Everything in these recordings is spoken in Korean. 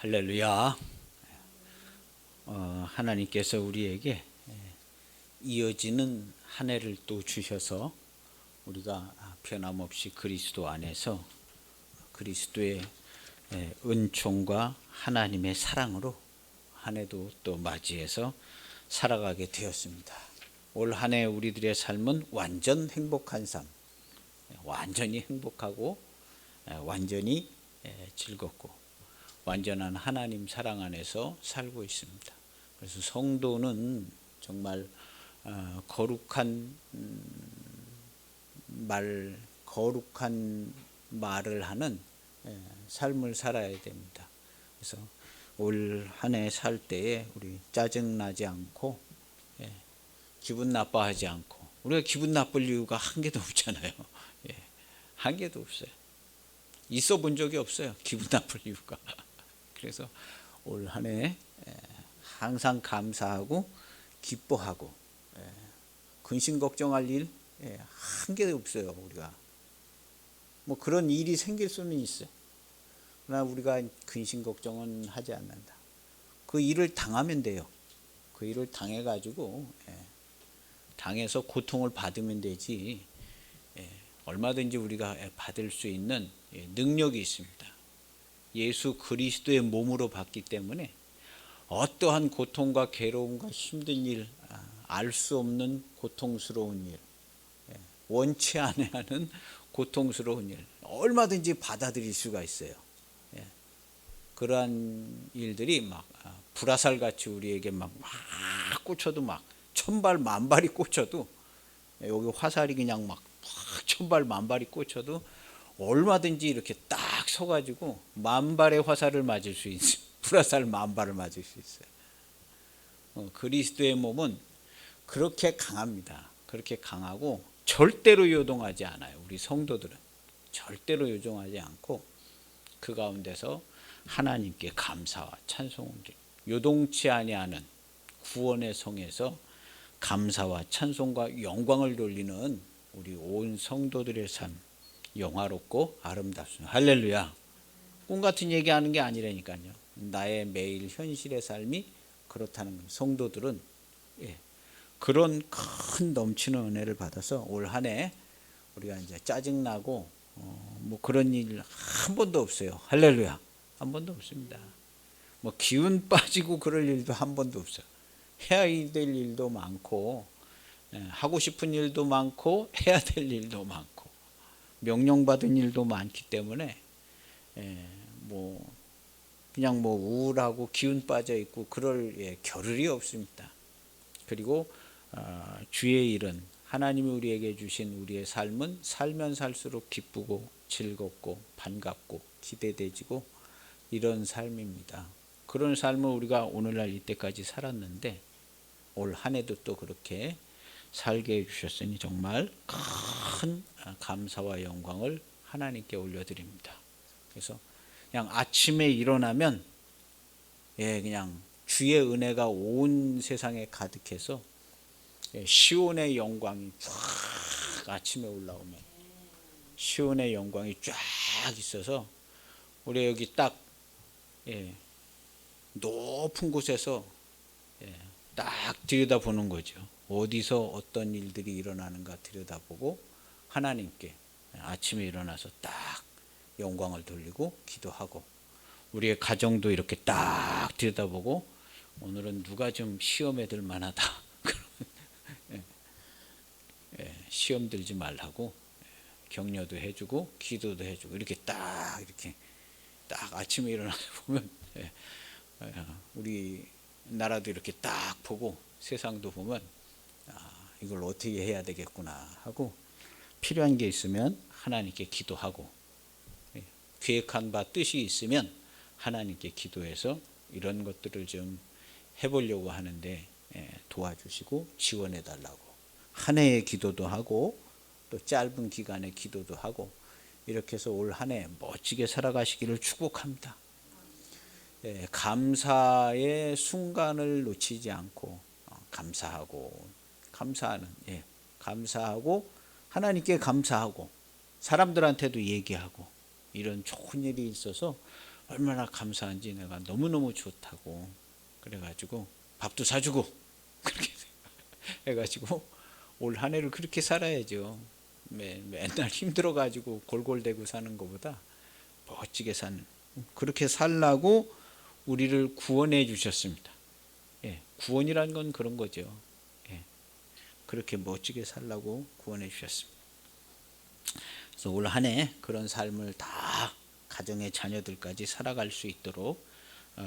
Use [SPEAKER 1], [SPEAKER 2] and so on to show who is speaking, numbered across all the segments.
[SPEAKER 1] 할렐루야. 하나님께서 우리에게 이어지는 한 해를 또 주셔서 우리가 변함없이 그리스도 안에서 그리스도의 은총과 하나님의 사랑으로 한 해도 또 맞이해서 살아가게 되었습니다. 올 한 해 우리들의 삶은 완전 행복한 삶, 완전히 행복하고 완전히 즐겁고 완전한 하나님 사랑 안에서 살고 있습니다. 그래서 성도는 정말 거룩한 말을 하는 삶을 살아야 됩니다. 그래서 올 한 해 살 때에 우리 짜증 나지 않고 기분 나빠하지 않고, 우리가 기분 나쁠 이유가 한 개도 없잖아요. 한 개도 없어요. 있어 본 적이 없어요, 기분 나쁠 이유가. 그래서 올 한 해 항상 감사하고 기뻐하고 근심 걱정할 일 한 개도 없어요. 우리가 뭐 그런 일이 생길 수는 있어요. 그러나 우리가 근심 걱정은 하지 않는다. 그 일을 당하면 돼요. 그 일을 당해가지고 당해서 고통을 받으면 되지, 얼마든지 우리가 받을 수 있는 능력이 있습니다. 예수 그리스도의 몸으로 받기 때문에 어떠한 고통과 괴로움과 힘든 일, 알 수 없는 고통스러운 일, 원치 않아야 하는 고통스러운 일, 얼마든지 받아들일 수가 있어요. 그러한 일들이 막 불화살같이 우리에게 막 꽂혀도, 막 천발 만발이 꽂혀도, 여기 화살이 그냥 막 천발 만발이 꽂혀도 얼마든지 이렇게 딱 서가지고 만발의 화살을 맞을 수 있어요. 불화살 만발을 맞을 수 있어요. 그리스도의 몸은 그렇게 강합니다. 그렇게 강하고 절대로 요동하지 않아요. 우리 성도들은 절대로 요동하지 않고 그 가운데서 하나님께 감사와 찬송을, 요동치 아니하는 구원의 성에서 감사와 찬송과 영광을 돌리는 우리 온 성도들의 삶, 영화롭고 아름답습니다. 할렐루야. 꿈 같은 얘기하는 게 아니라니까요. 나의 매일 현실의 삶이 그렇다는 겁니다. 성도들은 그런 큰 넘치는 은혜를 받아서 올 한 해 우리가 이제 짜증나고 뭐 그런 일 한 번도 없어요. 할렐루야. 한 번도 없습니다. 뭐 기운 빠지고 그럴 일도 한 번도 없어요. 해야 될 일도 많고, 하고 싶은 일도 많고, 해야 될 일도 많고, 명령받은 일도 많기 때문에 뭐 그냥 뭐 우울하고 기운 빠져 있고 그럴 겨를이 없습니다. 그리고 주의 일은, 하나님이 우리에게 주신 우리의 삶은 살면 살수록 기쁘고 즐겁고 반갑고 기대되지고 이런 삶입니다. 그런 삶을 우리가 오늘날 이때까지 살았는데 올 한 해도 또 그렇게 살게 해주셨으니 정말 큰 감사와 영광을 하나님께 올려드립니다. 그래서 그냥 아침에 일어나면 그냥 주의 은혜가 온 세상에 가득해서 시온의 영광이 쫙 아침에 올라오면 시온의 영광이 쫙 있어서 우리 여기 딱 높은 곳에서 딱 들여다보는 거죠. 어디서 어떤 일들이 일어나는가 들여다보고 하나님께 아침에 일어나서 딱 영광을 돌리고 기도하고, 우리의 가정도 이렇게 딱 들여다보고 오늘은 누가 좀 시험에 들 만하다 시험 들지 말라고 격려도 해주고 기도도 해주고 이렇게 딱 아침에 일어나서 보면 우리 나라도 이렇게 딱 보고 세상도 보면 이걸 어떻게 해야 되겠구나 하고 필요한 게 있으면 하나님께 기도하고, 계획한 바 뜻이 있으면 하나님께 기도해서 이런 것들을 좀 해보려고 하는데 도와주시고 지원해 달라고 한 해의 기도도 하고 또 짧은 기간의 기도도 하고 이렇게 해서 올 한 해 멋지게 살아가시기를 축복합니다. 감사의 순간을 놓치지 않고 감사하고 하나님께 감사하고 사람들한테도 얘기하고 이런 좋은 일이 있어서 얼마나 감사한지 내가 너무너무 좋다고 그래가지고 밥도 사주고 그렇게 해가지고 올 한 해를 그렇게 살아야죠. 맨날 힘들어가지고 골골대고 사는 것보다 멋지게 사는, 그렇게 살라고 우리를 구원해 주셨습니다. 예, 구원이란 건 그런 거죠. 예, 그렇게 멋지게 살라고 구원해 주셨습니다. 그래서 올 한 해 그런 삶을 다 가정의 자녀들까지 살아갈 수 있도록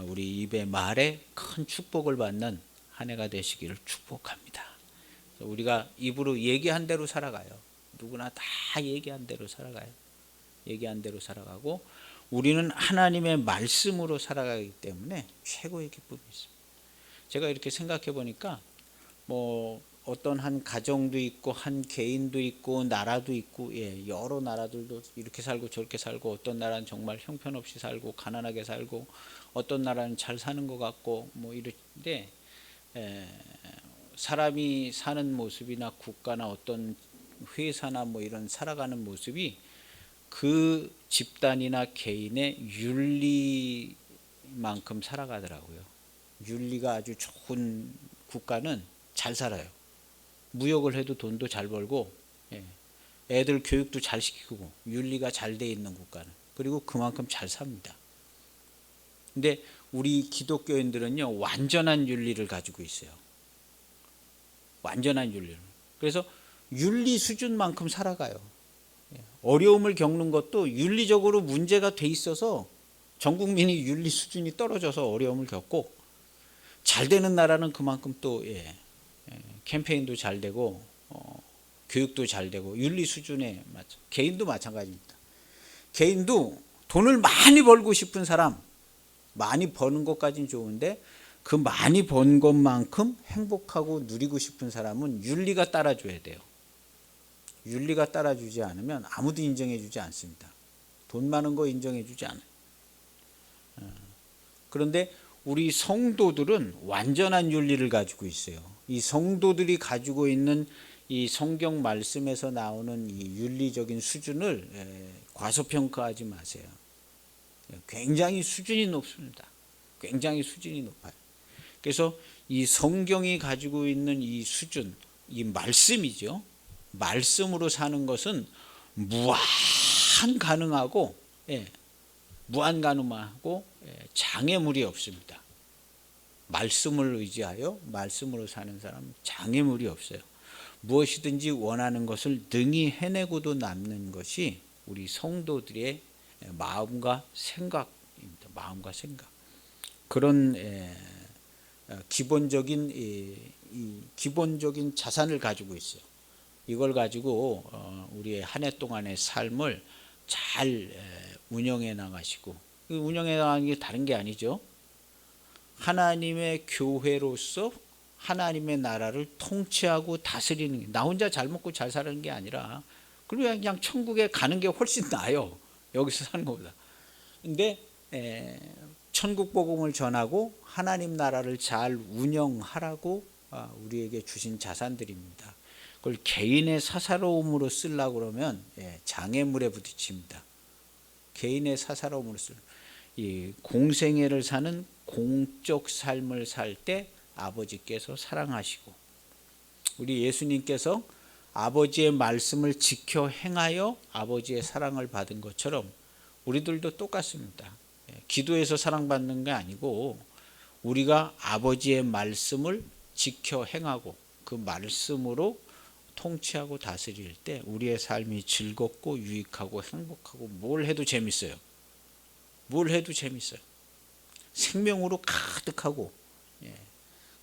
[SPEAKER 1] 우리 입의 말에 큰 축복을 받는 한 해가 되시기를 축복합니다. 우리가 입으로 얘기한 대로 살아가요. 누구나 다 얘기한 대로 살아가요. 얘기한 대로 살아가고 우리는 하나님의 말씀으로 살아가기 때문에 최고의 기쁨이 있습니다. 제가 이렇게 생각해 보니까 뭐 어떤 한 가정도 있고 한 개인도 있고 나라도 있고, 예, 여러 나라들도 이렇게 살고 저렇게 살고, 어떤 나라는 정말 형편없이 살고 가난하게 살고, 어떤 나라는 잘 사는 것 같고 뭐 이런데, 사람이 사는 모습이나 국가나 어떤 회사나 뭐 이런 살아가는 모습이 그 집단이나 개인의 윤리만큼 살아가더라고요. 윤리가 아주 좋은 국가는 잘 살아요. 무역을 해도 돈도 잘 벌고, 애들 교육도 잘 시키고, 윤리가 잘 돼 있는 국가는, 그리고 그만큼 잘 삽니다. 근데 우리 기독교인들은요, 완전한 윤리를 가지고 있어요. 완전한 윤리를. 그래서 윤리 수준만큼 살아가요. 어려움을 겪는 것도 윤리적으로 문제가 돼 있어서 전 국민이 윤리 수준이 떨어져서 어려움을 겪고, 잘 되는 나라는 그만큼 또 캠페인도 잘 되고 교육도 잘 되고 윤리 수준에 맞죠. 개인도 마찬가지입니다. 개인도 돈을 많이 벌고 싶은 사람, 많이 버는 것까지는 좋은데 그 많이 번 것만큼 행복하고 누리고 싶은 사람은 윤리가 따라줘야 돼요. 윤리가 따라주지 않으면 아무도 인정해 주지 않습니다. 돈 많은 거 인정해 주지 않아요. 그런데 우리 성도들은 완전한 윤리를 가지고 있어요. 이 성도들이 가지고 있는 이 성경 말씀에서 나오는 이 윤리적인 수준을 과소평가하지 마세요. 굉장히 수준이 높습니다. 굉장히 수준이 높아요. 그래서 이 성경이 가지고 있는 이 수준, 이 말씀이죠. 말씀으로 사는 것은 무한 가능하고, 무한 가능하고 장애물이 없습니다. 말씀을 의지하여 말씀으로 사는 사람은 장애물이 없어요. 무엇이든지 원하는 것을 능히 해내고도 남는 것이 우리 성도들의 마음과 생각입니다. 마음과 생각. 그런 기본적인 자산을 가지고 있어요. 이걸 가지고 우리의 한 해 동안의 삶을 잘 운영해 나가시고, 운영해 나가는 게 다른 게 아니죠. 하나님의 교회로서 하나님의 나라를 통치하고 다스리는 게, 나 혼자 잘 먹고 잘 사는 게 아니라 그냥 천국에 가는 게 훨씬 나아요. 여기서 사는 것보다. 근데 천국 복음을 전하고 하나님 나라를 잘 운영하라고 우리에게 주신 자산들입니다. 그걸 개인의 사사로움으로 쓰려고 그러면 장애물에 부딪힙니다. 개인의 사사로움으로 이 공생애를 사는 공적 삶을 살 때 아버지께서 사랑하시고, 우리 예수님께서 아버지의 말씀을 지켜 행하여 아버지의 사랑을 받은 것처럼 우리들도 똑같습니다. 기도해서 사랑받는 게 아니고 우리가 아버지의 말씀을 지켜 행하고 그 말씀으로 통치하고 다스릴 때 우리의 삶이 즐겁고 유익하고 행복하고 뭘 해도 재밌어요. 뭘 해도 재밌어요. 생명으로 가득하고,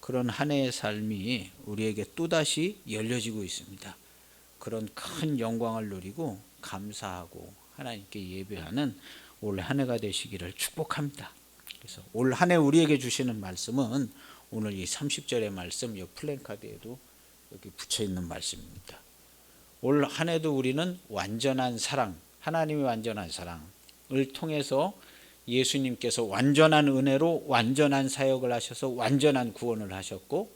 [SPEAKER 1] 그런 한 해의 삶이 우리에게 또다시 열려지고 있습니다. 그런 큰 영광을 누리고 감사하고 하나님께 예배하는 올 한 해가 되시기를 축복합니다. 그래서 올 한 해 우리에게 주시는 말씀은 오늘 이 30절의 말씀, 이 플랜카드에도 여기 붙여 있는 말씀입니다. 올 한 해도 우리는 완전한 사랑, 하나님의 완전한 사랑을 통해서 예수님께서 완전한 은혜로 완전한 사역을 하셔서 완전한 구원을 하셨고,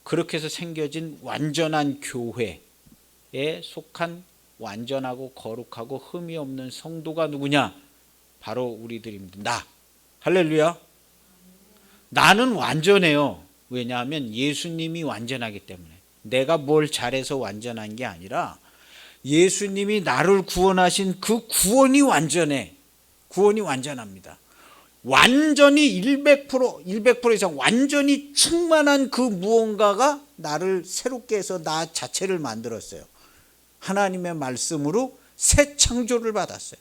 [SPEAKER 1] 그렇게 해서 생겨진 완전한 교회에 속한 완전하고 거룩하고 흠이 없는 성도가 누구냐? 바로 우리들입니다. 할렐루야. 나는 완전해요. 왜냐하면 예수님이 완전하기 때문에. 내가 뭘 잘해서 완전한 게 아니라 예수님이 나를 구원하신 그 구원이 완전해. 구원이 완전합니다. 완전히 100% 이상 완전히 충만한 그 무언가가 나를 새롭게 해서 나 자체를 만들었어요. 하나님의 말씀으로 새 창조를 받았어요.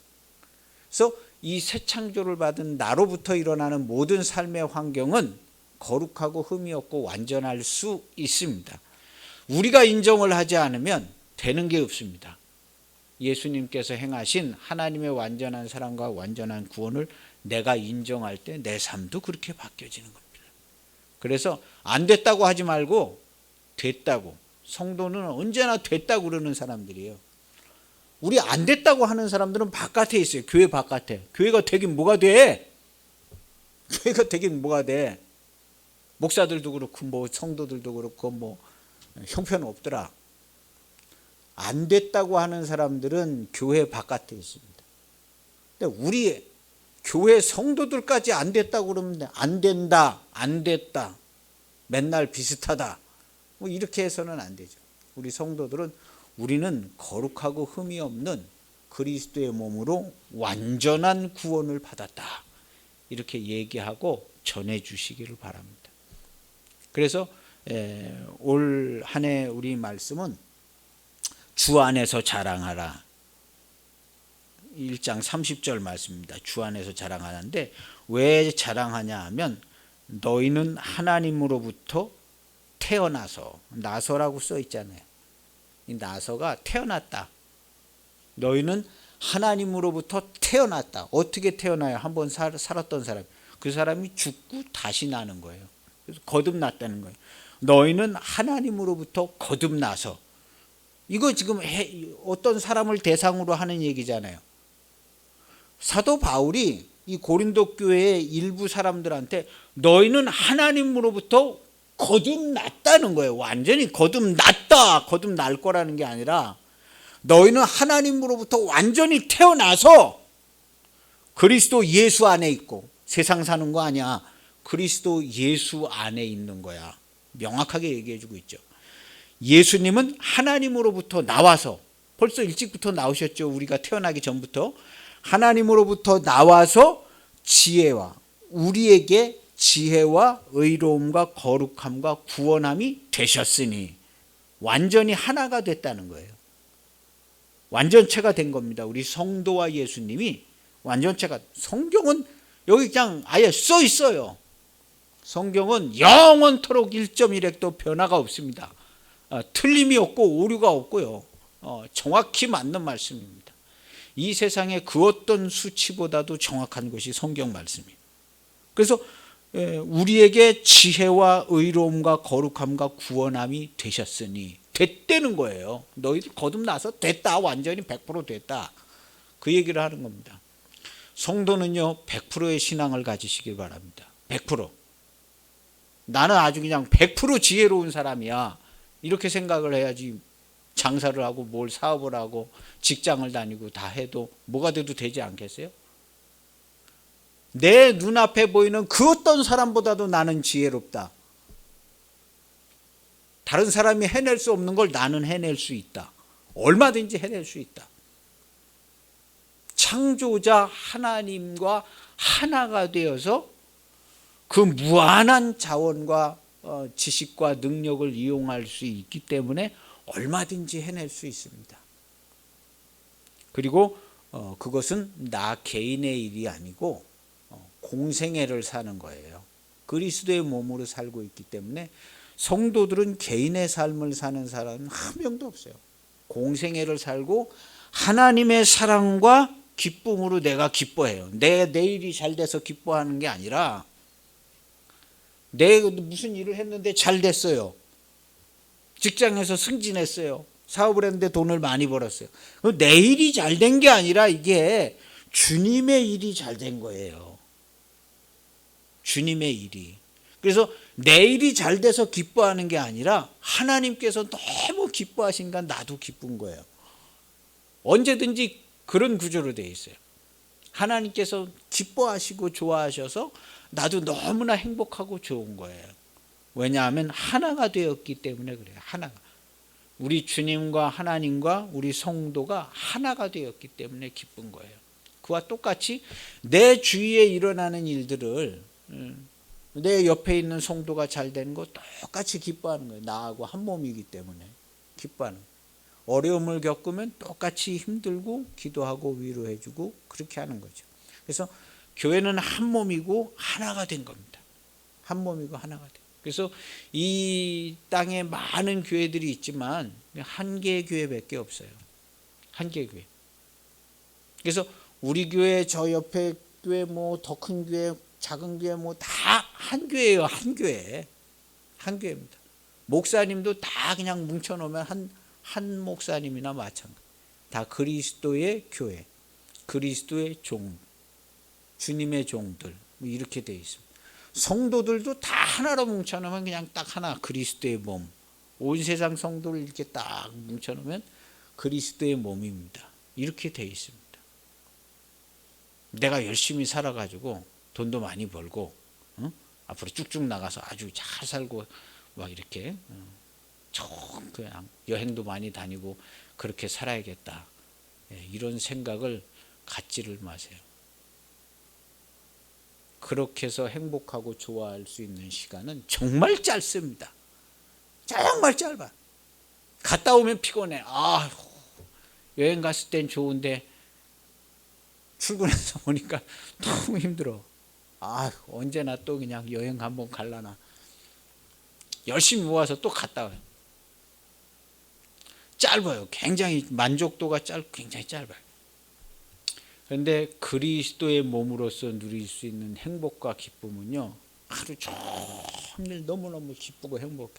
[SPEAKER 1] 그래서 이 새 창조를 받은 나로부터 일어나는 모든 삶의 환경은 거룩하고 흠이 없고 완전할 수 있습니다. 우리가 인정을 하지 않으면 되는 게 없습니다. 예수님께서 행하신 하나님의 완전한 사랑과 완전한 구원을 내가 인정할 때 내 삶도 그렇게 바뀌어지는 겁니다. 그래서 안 됐다고 하지 말고 됐다고. 성도는 언제나 됐다고 그러는 사람들이에요. 우리 안 됐다고 하는 사람들은 바깥에 있어요. 교회 바깥에. 교회가 되긴 뭐가 돼? 교회가 되긴 뭐가 돼? 목사들도 그렇고 뭐 성도들도 그렇고 뭐 형편 없더라. 안 됐다고 하는 사람들은 교회 바깥에 있습니다. 근데 우리 교회 성도들까지 안 됐다고 그러면 안 된다, 안 됐다, 맨날 비슷하다, 뭐 이렇게 해서는 안 되죠. 우리 성도들은 우리는 거룩하고 흠이 없는 그리스도의 몸으로 완전한 구원을 받았다, 이렇게 얘기하고 전해주시기를 바랍니다. 그래서 올 한 해 우리 말씀은 주 안에서 자랑하라. 1장 30절 말씀입니다. 주 안에서 자랑하는데 왜 자랑하냐 하면 너희는 하나님으로부터 태어나서, 나서라고 써 있잖아요. 이 나서가 태어났다. 너희는 하나님으로부터 태어났다. 어떻게 태어나요? 한번 살았던 사람. 그 사람이 죽고 다시 나는 거예요. 그래서 거듭났다는 거예요. 너희는 하나님으로부터 거듭나서. 이거 지금 어떤 사람을 대상으로 하는 얘기잖아요. 사도 바울이 이 고린도 교회의 일부 사람들한테 너희는 하나님으로부터 거듭났다는 거예요. 완전히 거듭났다, 거듭날 거라는 게 아니라 너희는 하나님으로부터 완전히 태어나서 그리스도 예수 안에 있고, 세상 사는 거 아니야. 그리스도 예수 안에 있는 거야. 명확하게 얘기해 주고 있죠. 예수님은 하나님으로부터 나와서, 벌써 일찍부터 나오셨죠. 우리가 태어나기 전부터 하나님으로부터 나와서 지혜와, 우리에게 지혜와 의로움과 거룩함과 구원함이 되셨으니 완전히 하나가 됐다는 거예요. 완전체가 된 겁니다. 우리 성도와 예수님이 완전체가. 성경은 여기 그냥 아예 써 있어요. 성경은 영원토록 1.1획도 변화가 없습니다. 틀림이 없고 오류가 없고요. 정확히 맞는 말씀입니다. 이 세상의 그 어떤 수치보다도 정확한 것이 성경 말씀이에요. 그래서 우리에게 지혜와 의로움과 거룩함과 구원함이 되셨으니, 됐다는 거예요. 너희들 거듭나서 됐다, 완전히 100% 됐다, 그 얘기를 하는 겁니다. 성도는요 100%의 신앙을 가지시길 바랍니다. 100%. 나는 아주 그냥 100% 지혜로운 사람이야, 이렇게 생각을 해야지. 장사를 하고 뭘 사업을 하고 직장을 다니고 다 해도 뭐가 돼도 되지 않겠어요? 내 눈앞에 보이는 그 어떤 사람보다도 나는 지혜롭다. 다른 사람이 해낼 수 없는 걸 나는 해낼 수 있다. 얼마든지 해낼 수 있다. 창조자 하나님과 하나가 되어서 그 무한한 자원과 지식과 능력을 이용할 수 있기 때문에 얼마든지 해낼 수 있습니다. 그리고 그것은 나 개인의 일이 아니고 공생애를 사는 거예요. 그리스도의 몸으로 살고 있기 때문에 성도들은 개인의 삶을 사는 사람은 한 명도 없어요. 공생애를 살고 하나님의 사랑과 기쁨으로 내가 기뻐해요. 내 일이 잘 돼서 기뻐하는 게 아니라 내가 무슨 일을 했는데 잘 됐어요. 직장에서 승진했어요. 사업을 했는데 돈을 많이 벌었어요. 내 일이 잘 된 게 아니라 이게 주님의 일이 잘 된 거예요. 주님의 일이. 그래서 내 일이 잘 돼서 기뻐하는 게 아니라 하나님께서 너무 기뻐하시니까 나도 기쁜 거예요. 언제든지 그런 구조로 되어 있어요. 하나님께서 기뻐하시고 좋아하셔서 나도 너무나 행복하고 좋은 거예요. 왜냐하면 하나가 되었기 때문에 그래요. 하나가. 우리 주님과 하나님과 우리 성도가 하나가 되었기 때문에 기쁜 거예요. 그와 똑같이 내 주위에 일어나는 일들을 내 옆에 있는 성도가 잘 되는 거 똑같이 기뻐하는 거예요. 나하고 한 몸이기 때문에 기뻐하는 거예요. 어려움을 겪으면 똑같이 힘들고 기도하고 위로해주고 그렇게 하는 거죠. 그래서 교회는 한 몸이고 하나가 된 겁니다. 한 몸이고 하나가 된. 그래서 이 땅에 많은 교회들이 있지만 한 개의 교회밖에 없어요. 한 개의 교회. 그래서 우리 교회, 저 옆에 교회, 뭐 더 큰 교회, 작은 교회, 뭐 다 한 교회예요. 한 교회. 한 교회입니다. 목사님도 다 그냥 뭉쳐놓으면 한 목사님이나 마찬가지. 다 그리스도의 교회, 그리스도의 종, 주님의 종들, 뭐 이렇게 되어 있습니다. 성도들도 다 하나로 뭉쳐놓으면 그냥 딱 하나, 그리스도의 몸. 온 세상 성도를 이렇게 딱 뭉쳐놓으면 그리스도의 몸입니다. 이렇게 되어 있습니다. 내가 열심히 살아가지고 돈도 많이 벌고 앞으로 쭉쭉 나가서 아주 잘 살고 막 이렇게 그냥 여행도 많이 다니고 그렇게 살아야겠다. 이런 생각을 갖지를 마세요. 그렇게 해서 행복하고 좋아할 수 있는 시간은 정말 짧습니다. 정말 짧아. 갔다 오면 피곤해. 여행 갔을 땐 좋은데 출근해서 오니까 너무 힘들어. 언제나 또 그냥 여행 한번 갈라나. 열심히 모아서 또 갔다 와요. 짧아요. 굉장히 만족도가 굉장히 짧아요. 그런데 그리스도의 몸으로서 누릴 수 있는 행복과 기쁨은요, 하루 종일 너무너무 기쁘고 행복해.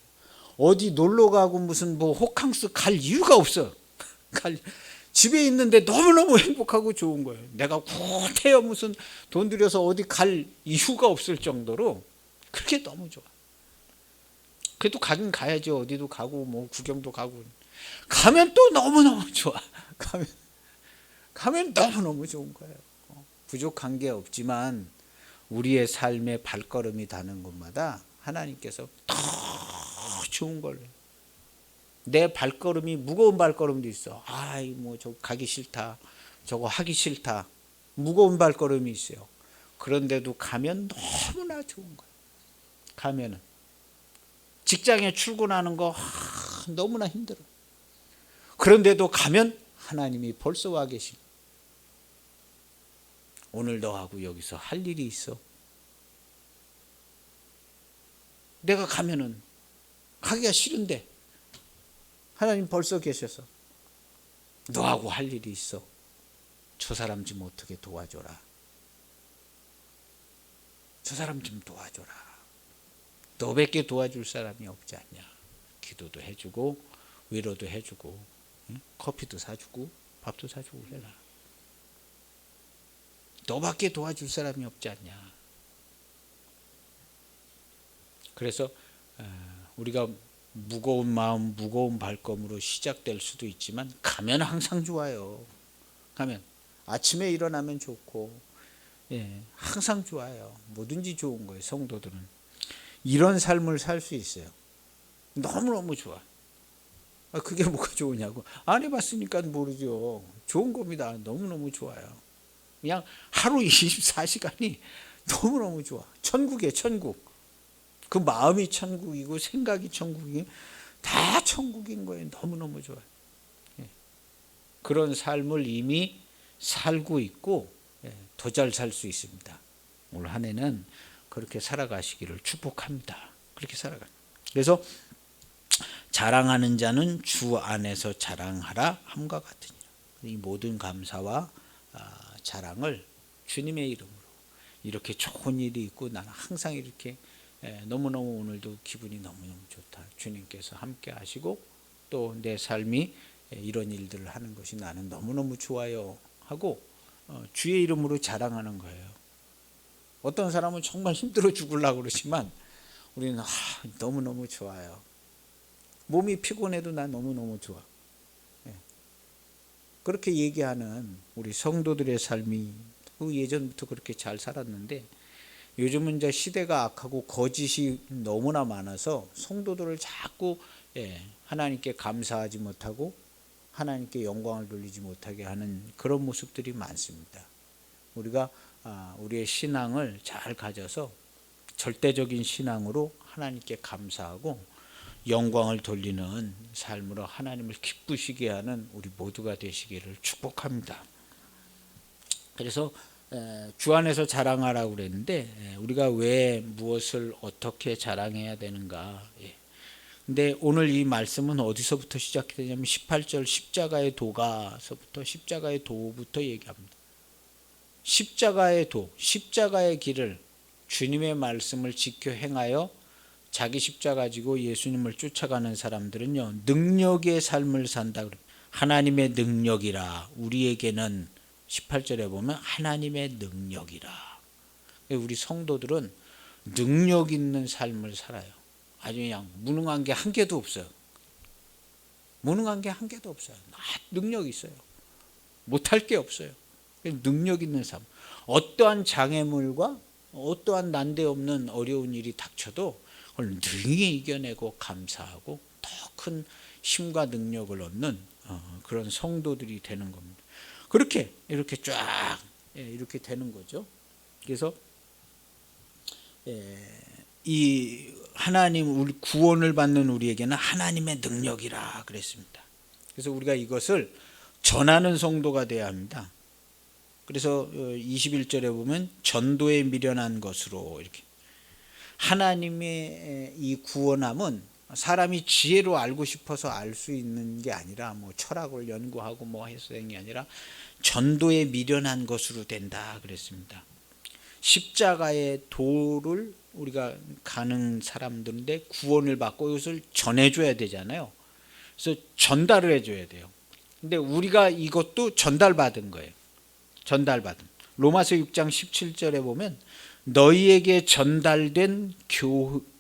[SPEAKER 1] 어디 놀러 가고 무슨 뭐 호캉스 갈 이유가 없어. 집에 있는데 너무너무 행복하고 좋은 거예요. 내가 구태여 무슨 돈 들여서 어디 갈 이유가 없을 정도로 그렇게 너무 좋아. 그래도 가긴 가야지. 어디도 가고 뭐 구경도 가고. 가면 또 너무너무 좋아. 가면 너무너무 좋은 거예요. 부족한 게 없지만 우리의 삶의 발걸음이 닿는 곳마다 하나님께서 더 좋은 걸. 내 발걸음이 무거운 발걸음도 있어. 뭐 저 가기 싫다. 저거 하기 싫다. 무거운 발걸음이 있어요. 그런데도 가면 너무나 좋은 거예요. 가면은 직장에 출근하는 거 너무나 힘들어. 그런데도 가면 하나님이 벌써 와 계십니다. 오늘 너하고 여기서 할 일이 있어. 내가 가면은 가기가 싫은데 하나님 벌써 계셔서 너하고 할 일이 있어. 저 사람 좀 어떻게 도와줘라. 저 사람 좀 도와줘라. 너밖에 도와줄 사람이 없지 않냐. 기도도 해주고 위로도 해주고 커피도 사주고 밥도 사주고 해라. 너밖에 도와줄 사람이 없지 않냐. 그래서 우리가 무거운 마음, 무거운 발걸음으로 시작될 수도 있지만 가면 항상 좋아요. 가면 아침에 일어나면 좋고 항상 좋아요. 뭐든지 좋은 거예요. 성도들은 이런 삶을 살 수 있어요. 너무너무 좋아. 그게 뭐가 좋으냐고. 안 해봤으니까 모르죠. 좋은 겁니다. 너무너무 좋아요. 그냥 하루 24시간이 너무너무 좋아. 천국이에요. 천국. 그 마음이 천국이고 생각이 천국이 다 천국인 거예요. 너무너무 좋아요. 그런 삶을 이미 살고 있고 더 잘 살 수 있습니다. 올 한 해는 그렇게 살아가시기를 축복합니다. 그렇게 살아가. 그래서 자랑하는 자는 주 안에서 자랑하라 함과 같으니라. 이 모든 감사와 자랑을 주님의 이름으로 이렇게 좋은 일이 있고 나는 항상 이렇게 너무너무 오늘도 기분이 너무너무 좋다. 주님께서 함께 하시고 또 내 삶이 이런 일들을 하는 것이 나는 너무너무 좋아요 하고 주의 이름으로 자랑하는 거예요. 어떤 사람은 정말 힘들어 죽으려고 그러지만 우리는 너무너무 좋아요. 몸이 피곤해도 난 너무너무 좋아. 그렇게 얘기하는 우리 성도들의 삶이 예전부터 그렇게 잘 살았는데 요즘은 이제 시대가 악하고 거짓이 너무나 많아서 성도들을 자꾸 하나님께 감사하지 못하고 하나님께 영광을 돌리지 못하게 하는 그런 모습들이 많습니다. 우리가 우리의 신앙을 잘 가져서 절대적인 신앙으로 하나님께 감사하고 영광을 돌리는 삶으로 하나님을 기쁘시게 하는 우리 모두가 되시기를 축복합니다. 그래서 주 안에서 자랑하라고 그랬는데 우리가 왜 무엇을 어떻게 자랑해야 되는가. 근데 오늘 이 말씀은 어디서부터 시작이 되냐면 18절 십자가의 도가서부터 십자가의 도부터 얘기합니다. 십자가의 도, 십자가의 길을 주님의 말씀을 지켜 행하여 자기 십자가 지고 예수님을 쫓아가는 사람들은요, 능력의 삶을 산다. 하나님의 능력이라. 우리에게는 18절에 보면 하나님의 능력이라. 우리 성도들은 능력 있는 삶을 살아요. 아주 그냥 무능한 게 한 개도 없어요. 무능한 게 한 개도 없어요. 능력이 있어요. 못할 게 없어요. 능력 있는 삶. 어떠한 장애물과 어떠한 난데없는 어려운 일이 닥쳐도 그걸 능히 이겨내고 감사하고 더 큰 힘과 능력을 얻는 그런 성도들이 되는 겁니다. 그렇게 이렇게 쫙 이렇게 되는 거죠. 그래서 이 하나님 우리 구원을 받는 우리에게는 하나님의 능력이라 그랬습니다. 그래서 우리가 이것을 전하는 성도가 되어야 합니다. 그래서 21절에 보면 전도에 미련한 것으로 이렇게 하나님의 이 구원함은 사람이 지혜로 알고 싶어서 알 수 있는 게 아니라 뭐 철학을 연구하고 뭐 해서 되는 게 아니라 전도에 미련한 것으로 된다 그랬습니다. 십자가의 도를 우리가 가는 사람들인데 구원을 받고 이것을 전해줘야 되잖아요. 그래서 전달을 해줘야 돼요. 근데 우리가 이것도 전달받은 거예요. 전달받은. 로마서 6장 17절에 보면 너희에게 전달된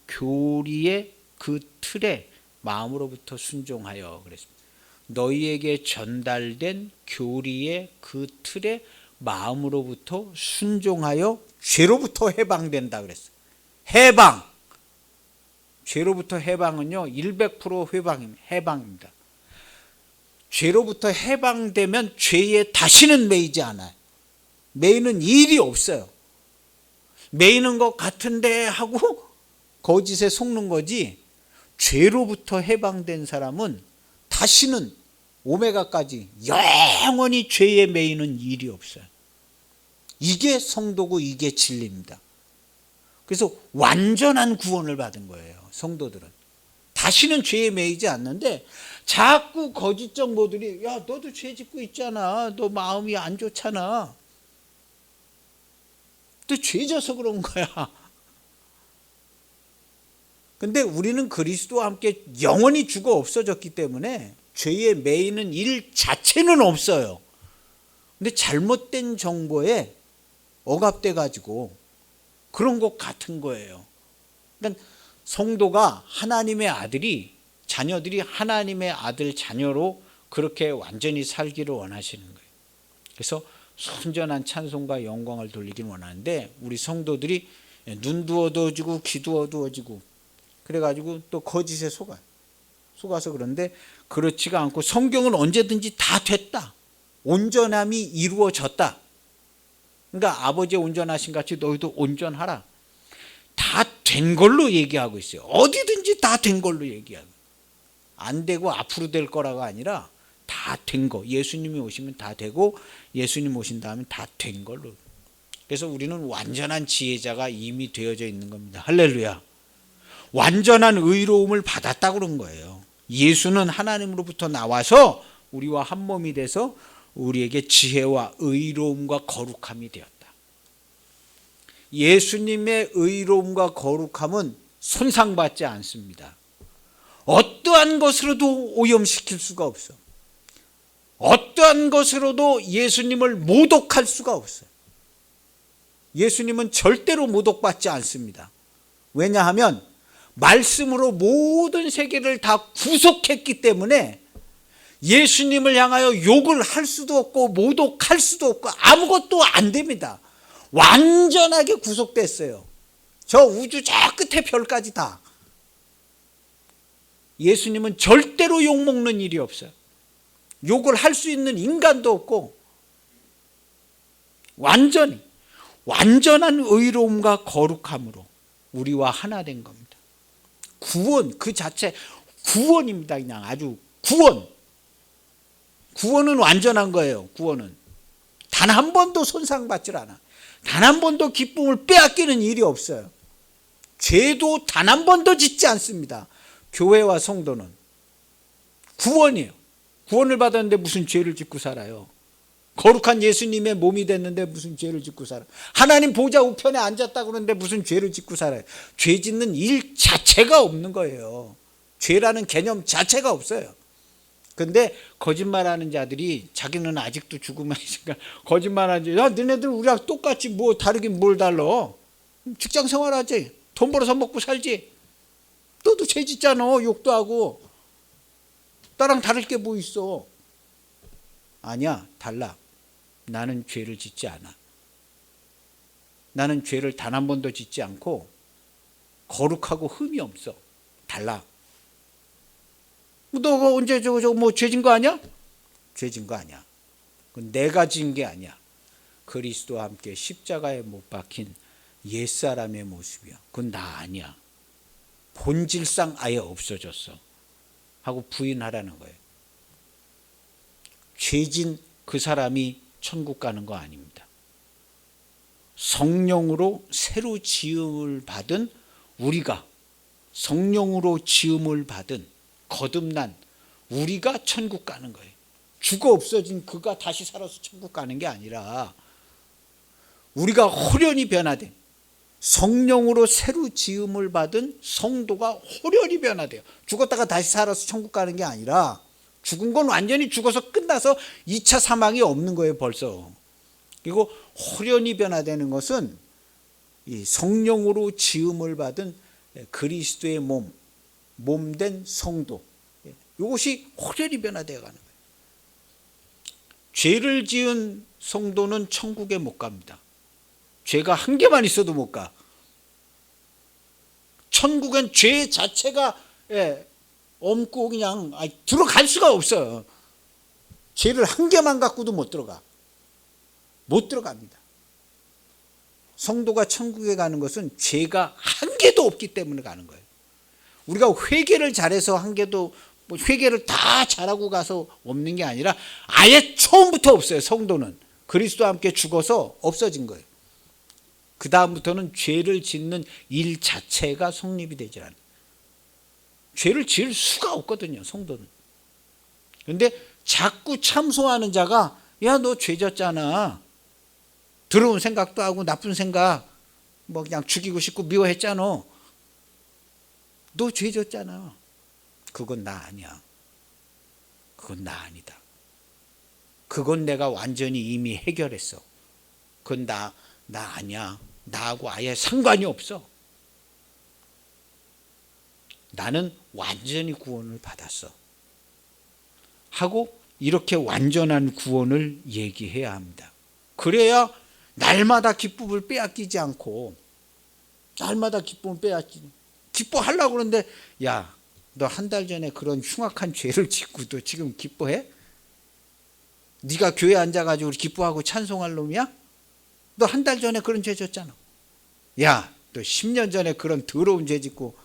[SPEAKER 1] 교리의 그 틀에 마음으로부터 순종하여 그랬습니다. 너희에게 전달된 교리의 그 틀에 마음으로부터 순종하여 죄로부터 해방된다 그랬어요. 해방. 죄로부터 해방은요 100% 해방입니다. 죄로부터 해방되면 죄에 다시는 매이지 않아요. 매이는 일이 없어요. 매이는 것 같은데 하고 거짓에 속는 거지, 죄로부터 해방된 사람은 다시는 오메가까지 영원히 죄에 매이는 일이 없어요. 이게 성도고 이게 진리입니다. 그래서 완전한 구원을 받은 거예요. 성도들은 다시는 죄에 매이지 않는데 자꾸 거짓 정보들이 야 너도 죄 짓고 있잖아, 너 마음이 안 좋잖아, 또 죄 져서 그런 거야. 근데 우리는 그리스도와 함께 영원히 죽어 없어졌기 때문에 죄에 매이는 일 자체는 없어요. 근데 잘못된 정보에 억압돼 가지고 그런 것 같은 거예요. 그러니까 성도가 하나님의 아들이, 자녀들이 하나님의 아들 자녀로 그렇게 완전히 살기를 원하시는 거예요. 그래서 순전한 찬송과 영광을 돌리기를 원하는데 우리 성도들이 눈도 어두워지고 귀도 어두워지고 그래가지고 또 거짓에 속아서 그런데 그렇지가 않고 성경은 언제든지 다 됐다, 온전함이 이루어졌다, 그러니까 아버지의 온전하신 같이 너희도 온전하라, 다 된 걸로 얘기하고 있어요. 어디든지 다 된 걸로 얘기하고, 안 되고 앞으로 될 거라가 아니라 다 된 거. 예수님이 오시면 다 되고 예수님 오신 다음에 다 된 걸로. 그래서 우리는 완전한 지혜자가 이미 되어져 있는 겁니다. 할렐루야. 완전한 의로움을 받았다 그런 거예요. 예수는 하나님으로부터 나와서 우리와 한 몸이 돼서 우리에게 지혜와 의로움과 거룩함이 되었다. 예수님의 의로움과 거룩함은 손상받지 않습니다. 어떠한 것으로도 오염시킬 수가 없어. 어떠한 것으로도 예수님을 모독할 수가 없어요. 예수님은 절대로 모독받지 않습니다. 왜냐하면 말씀으로 모든 세계를 다 구속했기 때문에 예수님을 향하여 욕을 할 수도 없고 모독할 수도 없고 아무것도 안 됩니다. 완전하게 구속됐어요. 저 우주 저 끝에 별까지 다. 예수님은 절대로 욕먹는 일이 없어요. 욕을 할 수 있는 인간도 없고 완전한 의로움과 거룩함으로 우리와 하나 된 겁니다. 구원 그 자체 구원입니다. 그냥 아주 구원은 완전한 거예요. 구원은 단 한 번도 손상받질 않아. 단 한 번도 기쁨을 빼앗기는 일이 없어요. 죄도 단 한 번도 짓지 않습니다. 교회와 성도는 구원이에요. 구원을 받았는데 무슨 죄를 짓고 살아요. 거룩한 예수님의 몸이 됐는데 무슨 죄를 짓고 살아요. 하나님 보좌 우편에 앉았다 그러는데 무슨 죄를 짓고 살아요. 죄 짓는 일 자체가 없는 거예요. 죄라는 개념 자체가 없어요. 근데 거짓말하는 자들이 자기는 아직도 죽으면 있으니까 거짓말하지. 야, 너네들 우리랑 똑같지 뭐 다르긴 뭘 달라. 직장 생활하지. 돈 벌어서 먹고 살지. 너도 죄 짓잖아. 욕도 하고. 나랑 다를 게 뭐 있어. 아니야, 달라. 나는 죄를 짓지 않아. 나는 죄를 단 한 번도 짓지 않고 거룩하고 흠이 없어. 달라. 너가 언제 저거 뭐 죄진 거 아니야? 죄진 거 아니야. 그건 내가 진 게 아니야. 그리스도와 함께 십자가에 못 박힌 옛사람의 모습이야. 그건 나 아니야. 본질상 아예 없어졌어. 하고 부인하라는 거예요. 죄진 그 사람이 천국 가는 거 아닙니다. 성령으로 새로 지음을 받은 우리가, 성령으로 지음을 받은 거듭난 우리가 천국 가는 거예요. 죽어 없어진 그가 다시 살아서 천국 가는 게 아니라 우리가 홀연히 변화된 성령으로 새로 지음을 받은 성도가 홀연히 변화돼요. 죽었다가 다시 살아서 천국 가는 게 아니라 죽은 건 완전히 죽어서 끝나서 2차 사망이 없는 거예요. 벌써. 그리고 홀연히 변화되는 것은 이 성령으로 지음을 받은 그리스도의 몸된 성도, 이것이 홀연히 변화되어 가는 거예요. 죄를 지은 성도는 천국에 못 갑니다. 죄가 한 개만 있어도 못 가. 천국엔 죄 자체가 없고 그냥 들어갈 수가 없어요. 죄를 한 개만 갖고도 못 들어가. 못 들어갑니다. 성도가 천국에 가는 것은 죄가 한 개도 없기 때문에 가는 거예요. 우리가 회개를 잘해서 한 개도 회개를 다 잘하고 가서 없는 게 아니라 아예 처음부터 없어요. 성도는 그리스도와 함께 죽어서 없어진 거예요. 그 다음부터는 죄를 짓는 일 자체가 성립이 되질 않아요. 죄를 지을 수가 없거든요. 성도는. 그런데 자꾸 참소하는 자가 야, 너 죄 졌잖아. 더러운 생각도 하고 나쁜 생각 뭐 그냥 죽이고 싶고 미워했잖아. 너 죄 졌잖아. 그건 나 아니야. 그건 나 아니다. 그건 내가 완전히 이미 해결했어. 그건 나 아니야. 나하고 아예 상관이 없어. 나는 완전히 구원을 받았어. 하고 이렇게 완전한 구원을 얘기해야 합니다. 그래야 날마다 기쁨을 빼앗기지 않고, 날마다 기쁨을 기뻐하려고 그러는데, 야, 너 한 달 전에 그런 흉악한 죄를 짓고 너 지금 기뻐해? 네가 교회 앉아가지고 기뻐하고 찬송할 놈이야? 너 한 달 전에 그런 죄 졌잖아. 야, 너 10년 전에 그런 더러운 죄 짓고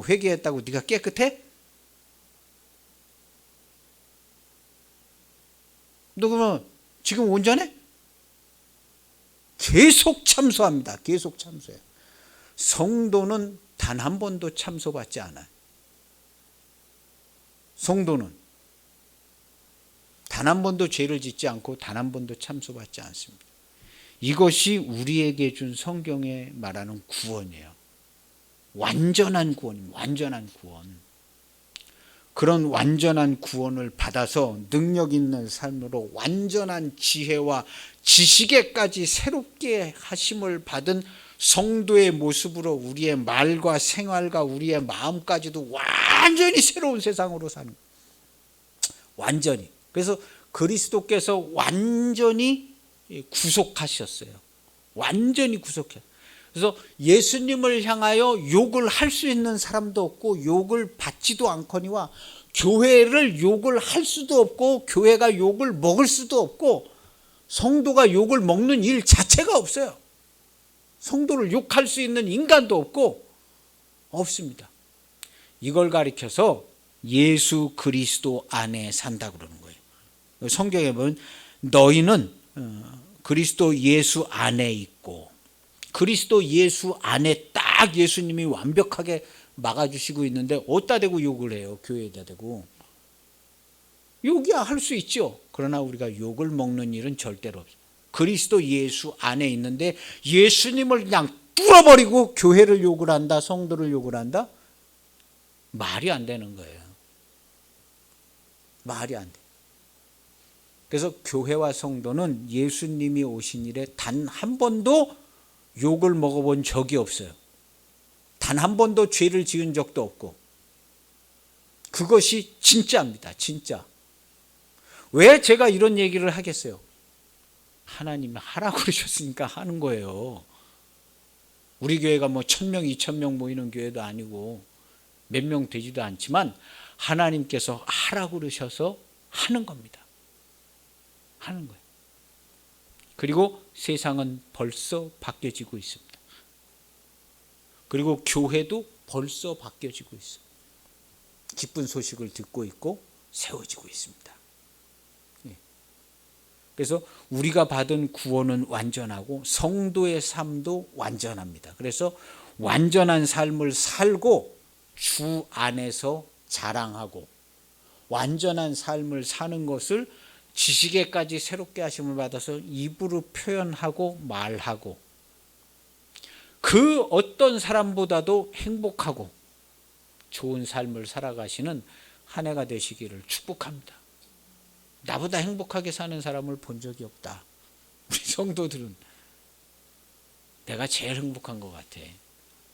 [SPEAKER 1] 회개했다고 네가 깨끗해? 너 그러면 지금 온전해? 계속 참소합니다. 계속 참소해요. 성도는 단 한 번도 참소받지 않아요. 성도는 단 한 번도 죄를 짓지 않고 단 한 번도 참소받지 않습니다. 이것이 우리에게 준 성경에 말하는 구원이에요. 완전한 구원입니다. 완전한 구원. 그런 완전한 구원을 받아서 능력 있는 삶으로 완전한 지혜와 지식에까지 새롭게 하심을 받은 성도의 모습으로 우리의 말과 생활과 우리의 마음까지도 완전히 새로운 세상으로 사는 거예요. 완전히. 그래서 그리스도께서 완전히 구속하셨어요. 완전히 구속해. 그래서 예수님을 향하여 욕을 할 수 있는 사람도 없고 욕을 받지도 않거니와 교회를 욕을 할 수도 없고 교회가 욕을 먹을 수도 없고 성도가 욕을 먹는 일 자체가 없어요. 성도를 욕할 수 있는 인간도 없고 없습니다. 이걸 가리켜서 예수 그리스도 안에 산다 그러는 거예요. 성경에 보면 너희는 그리스도 예수 안에 있고, 그리스도 예수 안에 딱 예수님이 완벽하게 막아주시고 있는데 어디다 대고 욕을 해요? 교회에다 대고. 욕이야 할 수 있죠. 그러나 우리가 욕을 먹는 일은 절대로 없어요. 그리스도 예수 안에 있는데 예수님을 그냥 뚫어버리고 교회를 욕을 한다, 성도를 욕을 한다? 말이 안 되는 거예요. 말이 안 돼. 그래서 교회와 성도는 예수님이 오신 이래 단 한 번도 욕을 먹어본 적이 없어요. 단 한 번도 죄를 지은 적도 없고. 그것이 진짜입니다. 진짜. 왜 제가 이런 얘기를 하겠어요? 하나님이 하라고 그러셨으니까 하는 거예요. 우리 교회가 뭐 1000명, 2000명 모이는 교회도 아니고 몇 명 되지도 않지만 하나님께서 하라고 그러셔서 하는 겁니다. 하는 거예요. 그리고 세상은 벌써 바뀌어지고 있습니다. 그리고 교회도 벌써 바뀌어지고 있어요. 기쁜 소식을 듣고 있고 세워지고 있습니다. 그래서 우리가 받은 구원은 완전하고 성도의 삶도 완전합니다. 그래서 완전한 삶을 살고 주 안에서 자랑하고 완전한 삶을 사는 것을 지식에까지 새롭게 하심을 받아서 입으로 표현하고 말하고 그 어떤 사람보다도 행복하고 좋은 삶을 살아가시는 한 해가 되시기를 축복합니다. 나보다 행복하게 사는 사람을 본 적이 없다. 우리 성도들은 내가 제일 행복한 것 같아.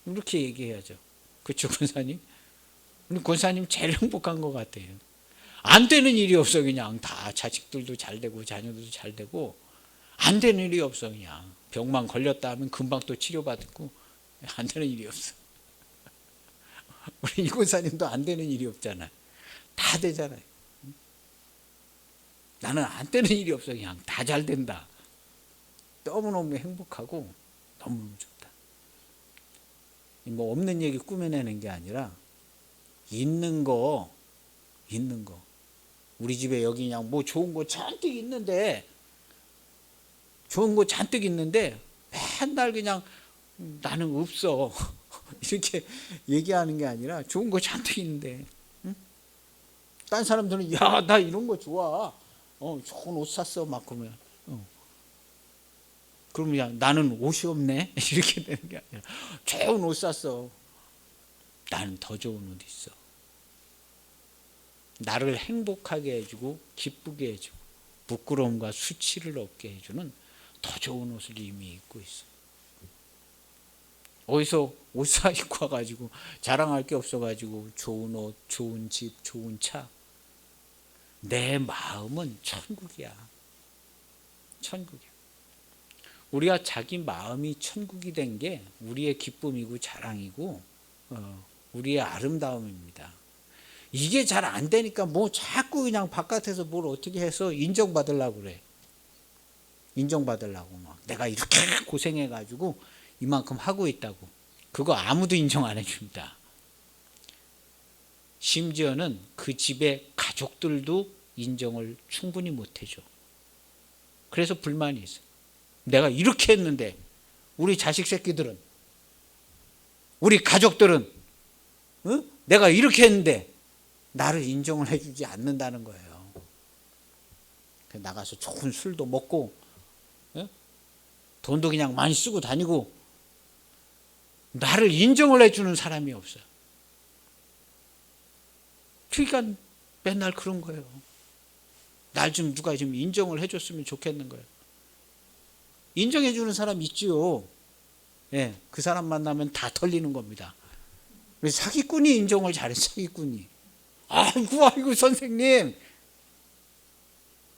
[SPEAKER 1] 이렇게 얘기해야죠. 그렇죠, 권사님? 우리 권사님 제일 행복한 것 같아요. 안 되는 일이 없어. 그냥 다 자식들도 잘 되고 자녀들도 잘 되고 안 되는 일이 없어. 그냥 병만 걸렸다 하면 금방 또 치료받고 안 되는 일이 없어. 우리 이 권사님도 안 되는 일이 없잖아요. 다 되잖아요. 나는 안 되는 일이 없어. 그냥 다 잘 된다. 너무너무 행복하고 너무너무 좋다. 뭐 없는 얘기 꾸며내는 게 아니라 있는 거 우리 집에 여기 그냥 뭐 좋은 거 잔뜩 있는데 맨날 그냥 나는 없어 이렇게 얘기하는 게 아니라 좋은 거 잔뜩 있는데 응? 딴 사람들은 야 나 이런 거 좋아 좋은 옷 샀어 막 그러면 그러면 야 나는 옷이 없네 이렇게 되는 게 아니라 좋은 옷 샀어 나는 더 좋은 옷 있어. 나를 행복하게 해주고 기쁘게 해주고 부끄러움과 수치를 없게 해주는 더 좋은 옷을 이미 입고 있어. 어디서 옷 사 입고 와가지고 자랑할 게 없어가지고 좋은 옷, 좋은 집, 좋은 차. 내 마음은 천국이야. 천국이야. 우리가 자기 마음이 천국이 된 게 우리의 기쁨이고 자랑이고 우리의 아름다움입니다. 이게 잘 안 되니까 뭐 자꾸 그냥 바깥에서 뭘 어떻게 해서 인정받으려고 그래. 인정받으려고 막 내가 이렇게 고생해가지고 이만큼 하고 있다고. 그거 아무도 인정 안 해줍니다. 심지어는 그 집의 가족들도 인정을 충분히 못 해줘. 그래서 불만이 있어. 내가 이렇게 했는데 우리 자식 새끼들은 우리 가족들은 내가 이렇게 했는데 나를 인정을 해주지 않는다는 거예요. 나가서 좋은 술도 먹고 돈도 그냥 많이 쓰고 다니고 나를 인정을 해주는 사람이 없어요. 그러니까 맨날 그런 거예요. 날 좀 누가 좀 인정을 해줬으면 좋겠는 거예요. 인정해주는 사람 있지요. 예, 그 사람 만나면 다 털리는 겁니다. 사기꾼이 인정을 잘해. 사기꾼이. 아이고 선생님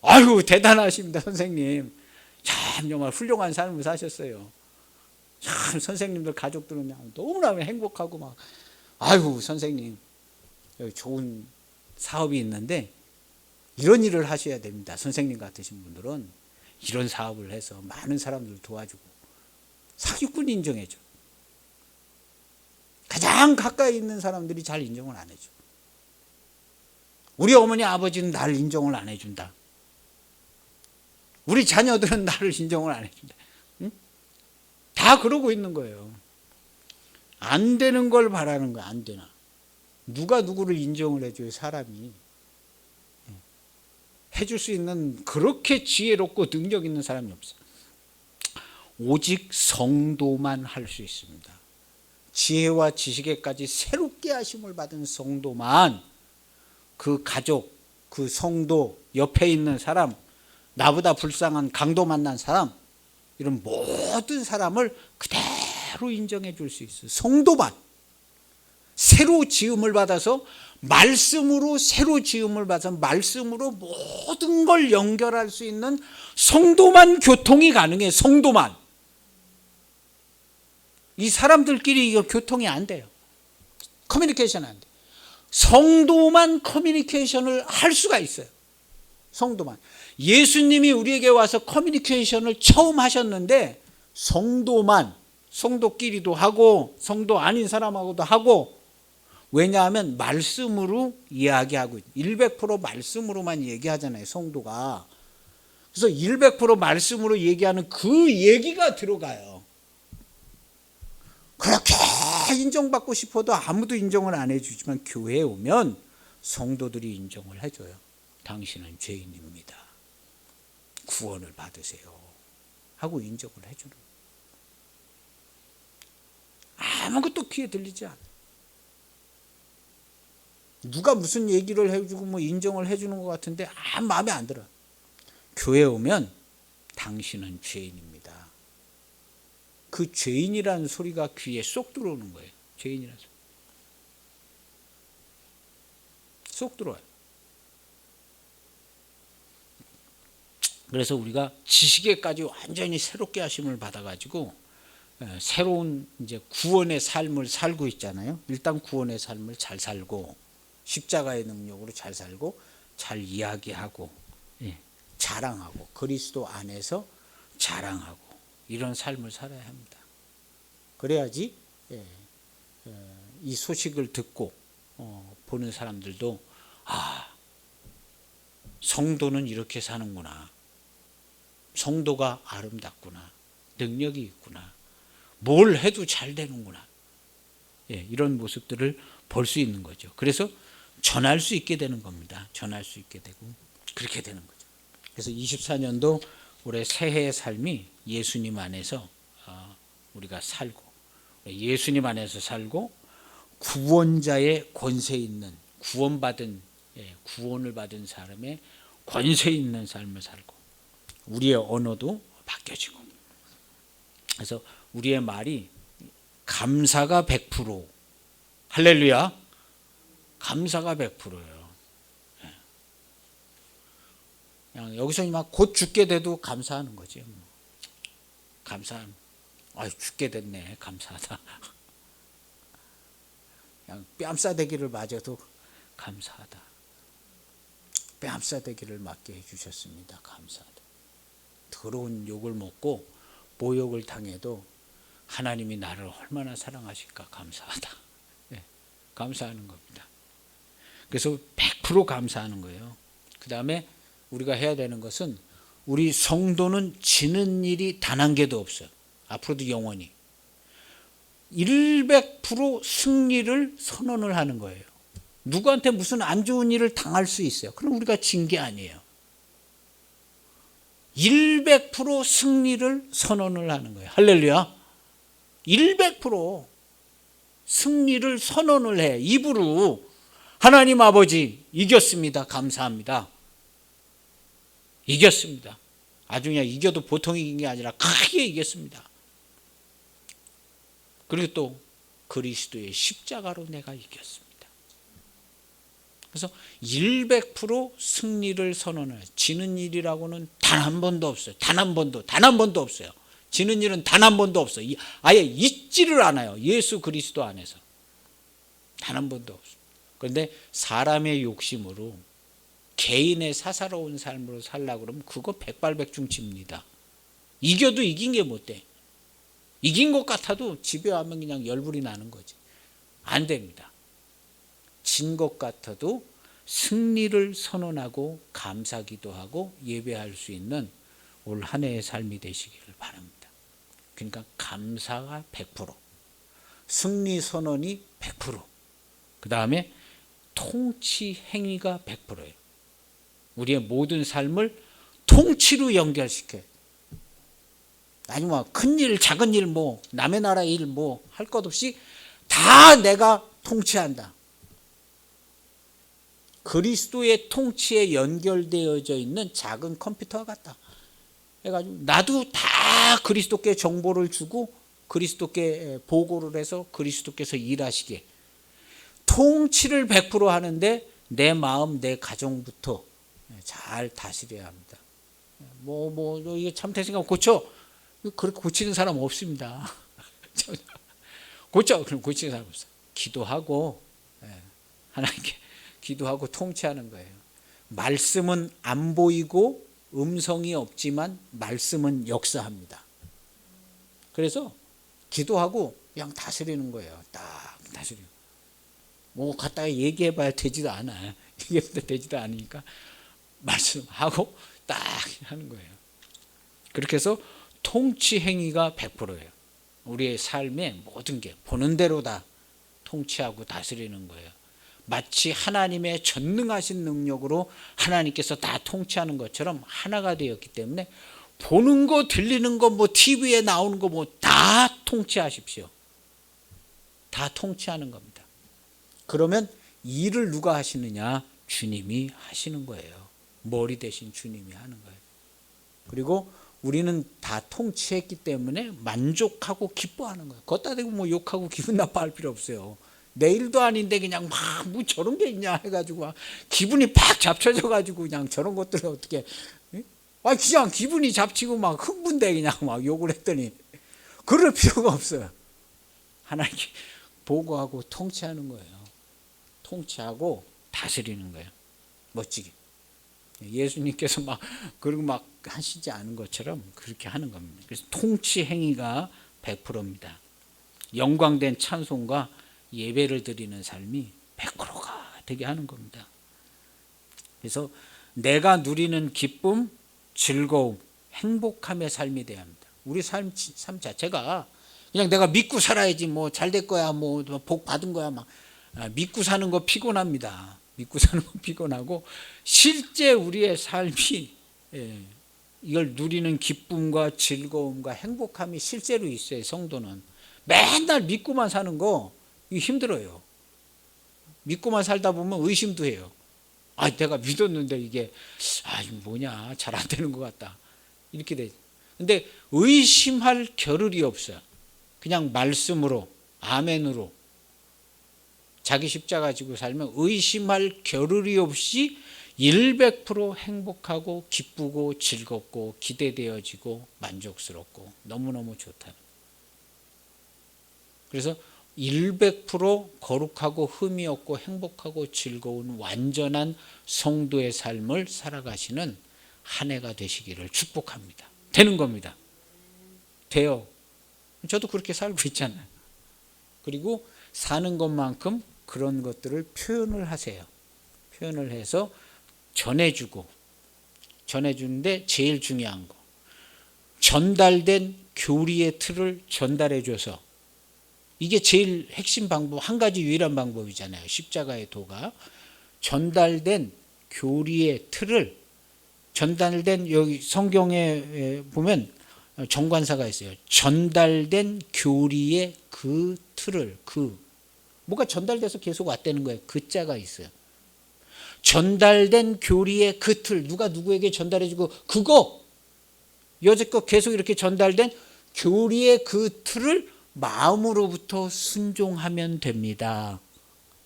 [SPEAKER 1] 아유 대단하십니다 선생님. 참 정말 훌륭한 삶을 사셨어요. 참 선생님들 가족들은 그냥 너무나 행복하고 막 아유 선생님 여기 좋은 사업이 있는데 이런 일을 하셔야 됩니다. 선생님 같으신 분들은 이런 사업을 해서 많은 사람들 도와주고 사기꾼 인정해줘. 가장 가까이 있는 사람들이 잘 인정을 안 해줘. 우리 어머니 아버지는 나를 인정을 안 해준다. 우리 자녀들은 나를 인정을 안 해준다. 응? 다 그러고 있는 거예요. 안 되는 걸 바라는 거야. 안 되나. 누가 누구를 인정을 해줘요. 사람이. 해줄 수 있는 그렇게 지혜롭고 능력 있는 사람이 없어. 오직 성도만 할 수 있습니다. 지혜와 지식에까지 새롭게 하심을 받은 성도만 그 가족, 그 성도, 옆에 있는 사람, 나보다 불쌍한 강도 만난 사람, 이런 모든 사람을 그대로 인정해 줄 수 있어요. 성도만. 새로 지음을 받아서 말씀으로 새로 지음을 받아서 말씀으로 모든 걸 연결할 수 있는 성도만 교통이 가능해. 성도만. 이 사람들끼리 이거 교통이 안 돼요. 커뮤니케이션 안 돼. 성도만 커뮤니케이션을 할 수가 있어요. 성도만. 예수님이 우리에게 와서 커뮤니케이션을 처음 하셨는데 성도만, 성도끼리도 하고 성도 아닌 사람하고도 하고, 왜냐하면 말씀으로 이야기하고 100% 말씀으로만 얘기하잖아요. 성도가. 그래서 100% 말씀으로 얘기하는 그 얘기가 들어가요. 그렇게 인정받고 싶어도 아무도 인정을 안 해주지만 교회에 오면 성도들이 인정을 해줘요. 당신은 죄인입니다. 구원을 받으세요. 하고 인정을 해주는 거예요. 아무것도 귀에 들리지 않아요. 누가 무슨 얘기를 해주고 뭐 인정을 해주는 것 같은데 아무 마음에 안 들어요. 교회에 오면 당신은 죄인입니다. 그 죄인이라는 소리가 귀에 쏙 들어오는 거예요. 죄인이라는 소리. 쏙 들어와요. 그래서 우리가 지식에까지 완전히 새롭게 하심을 받아가지고 새로운 이제 구원의 삶을 살고 있잖아요. 일단 구원의 삶을 잘 살고 십자가의 능력으로 잘 살고 잘 이야기하고 자랑하고 그리스도 안에서 자랑하고 이런 삶을 살아야 합니다. 그래야지 이 소식을 듣고 보는 사람들도 아, 성도는 이렇게 사는구나. 성도가 아름답구나. 능력이 있구나. 뭘 해도 잘 되는구나. 이런 모습들을 볼 수 있는 거죠. 그래서 전할 수 있게 되는 겁니다. 전할 수 있게 되고 그렇게 되는 거죠. 그래서 24년도 올해 새해의 삶이 예수님 안에서 우리가 살고 예수님 안에서 살고 구원자의 권세 있는 구원받은 구원을 받은 사람의 권세 있는 삶을 살고 우리의 언어도 바뀌어지고 그래서 우리의 말이 감사가 100% 할렐루야 감사가 100%예요. 그냥 여기서 막 곧 죽게 돼도 감사하는 거지. 감사함. 아유 죽게 됐네. 감사하다. 그냥 뺨싸대기를 맞아도 감사하다. 뺨싸대기를 맞게 해주셨습니다. 감사하다. 더러운 욕을 먹고 모욕을 당해도 하나님이 나를 얼마나 사랑하실까 감사하다. 감사하는 겁니다. 그래서 100% 감사하는 거예요. 그 다음에 우리가 해야 되는 것은 우리 성도는 지는 일이 단 한 개도 없어요. 앞으로도 영원히. 100% 승리를 선언을 하는 거예요. 누구한테 무슨 안 좋은 일을 당할 수 있어요. 그럼 우리가 진 게 아니에요. 100% 승리를 선언을 하는 거예요. 할렐루야. 100% 승리를 선언을 해. 입으로 하나님 아버지 이겼습니다. 감사합니다. 이겼습니다. 아주 그냥 이겨도 보통 이긴 게 아니라 크게 이겼습니다. 그리고 또 그리스도의 십자가로 내가 이겼습니다. 그래서 100% 승리를 선언해요. 지는 일이라고는 단 한 번도 없어요. 단 한 번도 없어요. 지는 일은 단 한 번도 없어요. 아예 있지를 않아요. 예수 그리스도 안에서 단 한 번도 없어요. 그런데 사람의 욕심으로 개인의 사사로운 삶으로 살려고 그러면 그거 백발백중칩니다. 이겨도 이긴 게 못 돼. 이긴 것 같아도 집에 와면 그냥 열불이 나는 거지. 안 됩니다. 진 것 같아도 승리를 선언하고 감사기도 하고 예배할 수 있는 올 한 해의 삶이 되시기를 바랍니다. 그러니까 감사가 100%, 승리 선언이 100%, 그 다음에 통치 행위가 100%예요. 우리의 모든 삶을 통치로 연결시켜요. 아니면 큰 일, 작은 일, 남의 나라 일 할 것 없이 다 내가 통치한다. 그리스도의 통치에 연결되어져 있는 작은 컴퓨터와 같다. 해가지고 나도 다 그리스도께 정보를 주고 그리스도께 보고를 해서 그리스도께서 일하시게 통치를 100% 하는데 내 마음, 내 가정부터 잘 다스려야 합니다. 이게 참태생각 고쳐. 그렇게 고치는 사람 없습니다. 고쳐. 그럼 고치는 사람 없어요. 기도하고 하나님께 기도하고 통치하는 거예요. 말씀은 안 보이고 음성이 없지만 말씀은 역사합니다. 그래서 기도하고 그냥 다스리는 거예요. 딱 다스리고. 갖다가 얘기해봐야 되지도 않아요. 되지도 않으니까 말씀하고 딱 하는 거예요. 그렇게 해서 통치 행위가 100%예요. 우리의 삶의 모든 게 보는 대로 다 통치하고 다스리는 거예요. 마치 하나님의 전능하신 능력으로 하나님께서 다 통치하는 것처럼 하나가 되었기 때문에 보는 거, 들리는 거, TV에 나오는 거 다 통치하십시오. 다 통치하는 겁니다. 그러면 일을 누가 하시느냐? 주님이 하시는 거예요. 머리 대신 주님이 하는 거예요. 그리고 우리는 다 통치했기 때문에 만족하고 기뻐하는 거예요. 걷다 대고 욕하고 기분 나빠할 필요 없어요. 내 일도 아닌데 그냥 저런 게 있냐 해가지고 기분이 팍 잡쳐져가지고 그냥 저런 것들을 어떻게 그냥 기분이 잡치고 흥분돼 그냥 욕을 했더니 그럴 필요가 없어요. 하나님께 보고하고 통치하는 거예요. 통치하고 다스리는 거예요. 멋지게. 예수님께서 그리고 하시지 않은 것처럼 그렇게 하는 겁니다. 그래서 통치 행위가 100%입니다. 영광된 찬송과 예배를 드리는 삶이 100%가 되게 하는 겁니다. 그래서 내가 누리는 기쁨, 즐거움, 행복함의 삶이 되어야 합니다. 우리 삶 자체가 그냥 내가 믿고 살아야지 잘 될 거야 복 받은 거야 믿고 사는 거 피곤합니다. 믿고 사는 거 피곤하고 실제 우리의 삶이 이걸 누리는 기쁨과 즐거움과 행복함이 실제로 있어요. 성도는 맨날 믿고만 사는 거 힘들어요. 믿고만 살다 보면 의심도 해요. 내가 믿었는데 이게 뭐냐 잘 안 되는 것 같다 이렇게 돼. 근데 의심할 겨를이 없어요. 그냥 말씀으로 아멘으로 자기 십자가 지고 살면 의심할 겨를이 없이 100% 행복하고 기쁘고 즐겁고 기대되어지고 만족스럽고 너무너무 좋다. 그래서 100% 거룩하고 흠이 없고 행복하고 즐거운 완전한 성도의 삶을 살아가시는 한 해가 되시기를 축복합니다. 되는 겁니다. 돼요. 저도 그렇게 살고 있잖아요. 그리고 사는 것만큼 그런 것들을 표현을 하세요. 표현을 해서 전해주는데 제일 중요한 거 전달된 교리의 틀을 전달해 줘서 이게 제일 핵심 방법, 한 가지 유일한 방법이잖아요. 십자가의 도가 전달된 교리의 틀을 전달된 여기 성경에 보면 정관사가 있어요. 전달된 교리의 그 틀을 뭐가 전달돼서 계속 왔다는 거예요. 그 자가 있어요. 전달된 교리의 그 틀 누가 누구에게 전달해주고 그거 여태껏 계속 이렇게 전달된 교리의 그 틀을 마음으로부터 순종하면 됩니다.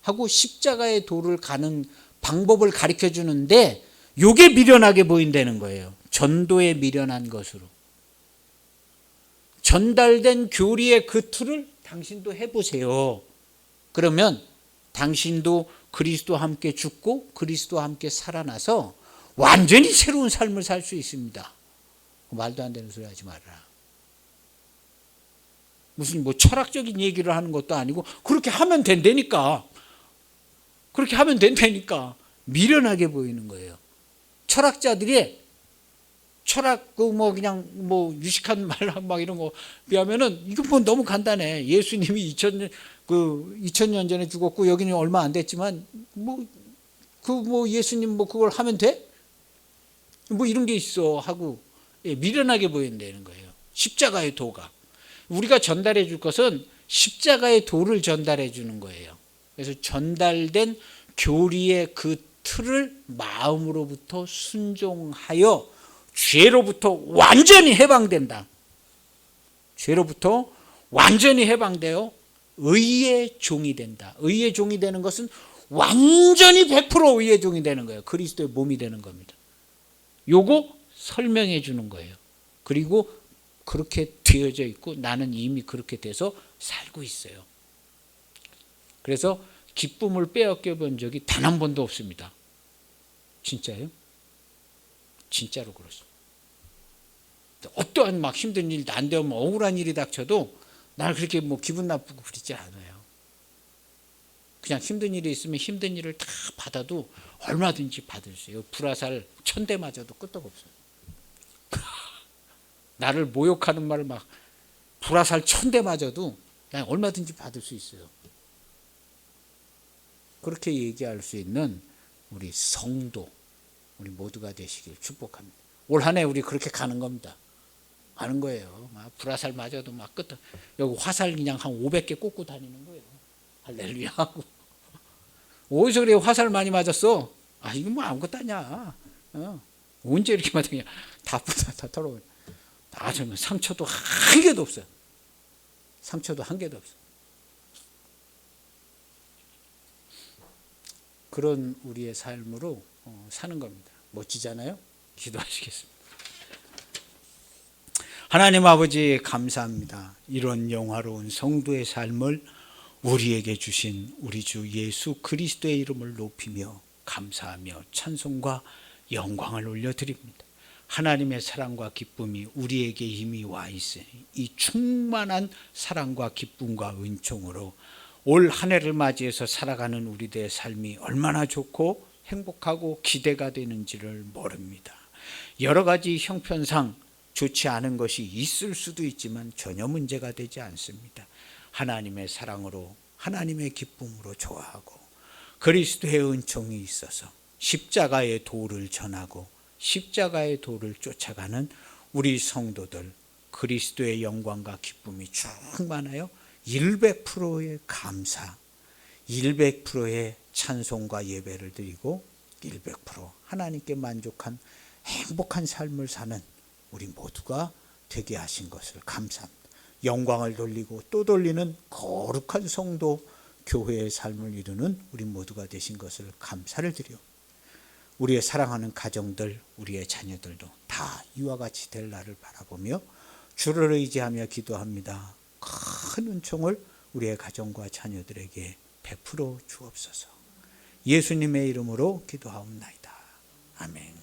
[SPEAKER 1] 하고 십자가의 도를 가는 방법을 가르쳐 주는데 요게 미련하게 보인다는 거예요. 전도에 미련한 것으로. 전달된 교리의 그 틀을 당신도 해보세요. 그러면 당신도 그리스도와 함께 죽고 그리스도와 함께 살아나서 완전히 새로운 삶을 살 수 있습니다. 말도 안 되는 소리 하지 말아라. 무슨 뭐 철학적인 얘기를 하는 것도 아니고 그렇게 하면 된다니까. 그렇게 하면 된다니까. 미련하게 보이는 거예요. 철학자들이 철학 그 뭐 그냥 뭐 유식한 말 막 이런 거 비하면은 이거 뭐 너무 간단해. 예수님이 2000년 전에 죽었고 여기는 얼마 안 됐지만 뭐 예수님 뭐 그걸 하면 돼? 뭐 이런 게 있어 하고 미련하게 보인다는 거예요. 십자가의 도가. 우리가 전달해 줄 것은 십자가의 도를 전달해 주는 거예요. 그래서 전달된 교리의 그 틀을 마음으로부터 순종하여 죄로부터 완전히 해방된다. 죄로부터 완전히 해방되어 의의 종이 된다. 의의 종이 되는 것은 완전히 100% 의의 종이 되는 거예요. 그리스도의 몸이 되는 겁니다. 요거 설명해 주는 거예요. 그리고 그렇게 되어져 있고 나는 이미 그렇게 돼서 살고 있어요. 그래서 기쁨을 빼앗겨 본 적이 단 한 번도 없습니다. 진짜요? 진짜로 그렇습니다. 어떠한 막 힘든 일, 난데없는 억울한 일이 닥쳐도 나는 그렇게 뭐 기분 나쁘고 그러지 않아요. 그냥 힘든 일이 있으면 힘든 일을 다 받아도 얼마든지 받을 수 있어요. 불화살 1000대 맞아도 끄떡없어요. 나를 모욕하는 말을 막 불화살 1000대 맞아도 그냥 얼마든지 받을 수 있어요. 그렇게 얘기할 수 있는 우리 성도, 우리 모두가 되시길 축복합니다. 올 한 해 우리 그렇게 가는 겁니다. 가는 거예요. 막 불화살 맞아도 막 끄떡. 여기 화살 그냥 한 500개 꽂고 다니는 거예요. 할렐루야 하고. 어디서 그래 화살 많이 맞았어? 아 이거 뭐 아무것도 아니야. 언제 이렇게 맞았냐? 다 털어. 다 저는 상처도 한 개도 없어요. 상처도 한 개도 없어요. 그런 우리의 삶으로 사는 겁니다. 멋지잖아요? 기도하시겠습니다. 하나님 아버지 감사합니다. 이런 영화로운 성도의 삶을 우리에게 주신 우리 주 예수 그리스도의 이름을 높이며 감사하며 찬송과 영광을 올려드립니다. 하나님의 사랑과 기쁨이 우리에게 이미 와 있으니 이 충만한 사랑과 기쁨과 은총으로 올 한 해를 맞이해서 살아가는 우리들의 삶이 얼마나 좋고 행복하고 기대가 되는지를 모릅니다. 여러 가지 형편상 좋지 않은 것이 있을 수도 있지만 전혀 문제가 되지 않습니다. 하나님의 사랑으로 하나님의 기쁨으로 좋아하고 그리스도의 은총이 있어서 십자가의 도를 전하고 십자가의 도를 쫓아가는 우리 성도들 그리스도의 영광과 기쁨이 충만하여 100%의 감사, 100%의 찬송과 예배를 드리고 100% 하나님께 만족한 행복한 삶을 사는 우리 모두가 되게 하신 것을 감사합니다. 영광을 돌리고 또 돌리는 거룩한 성도 교회의 삶을 이루는 우리 모두가 되신 것을 감사를 드려 우리의 사랑하는 가정들, 우리의 자녀들도 다 이와 같이 될 날을 바라보며 주를 의지하며 기도합니다. 큰 은총을 우리의 가정과 자녀들에게 베풀어 주옵소서. 예수님의 이름으로 기도하옵나이다. 아멘.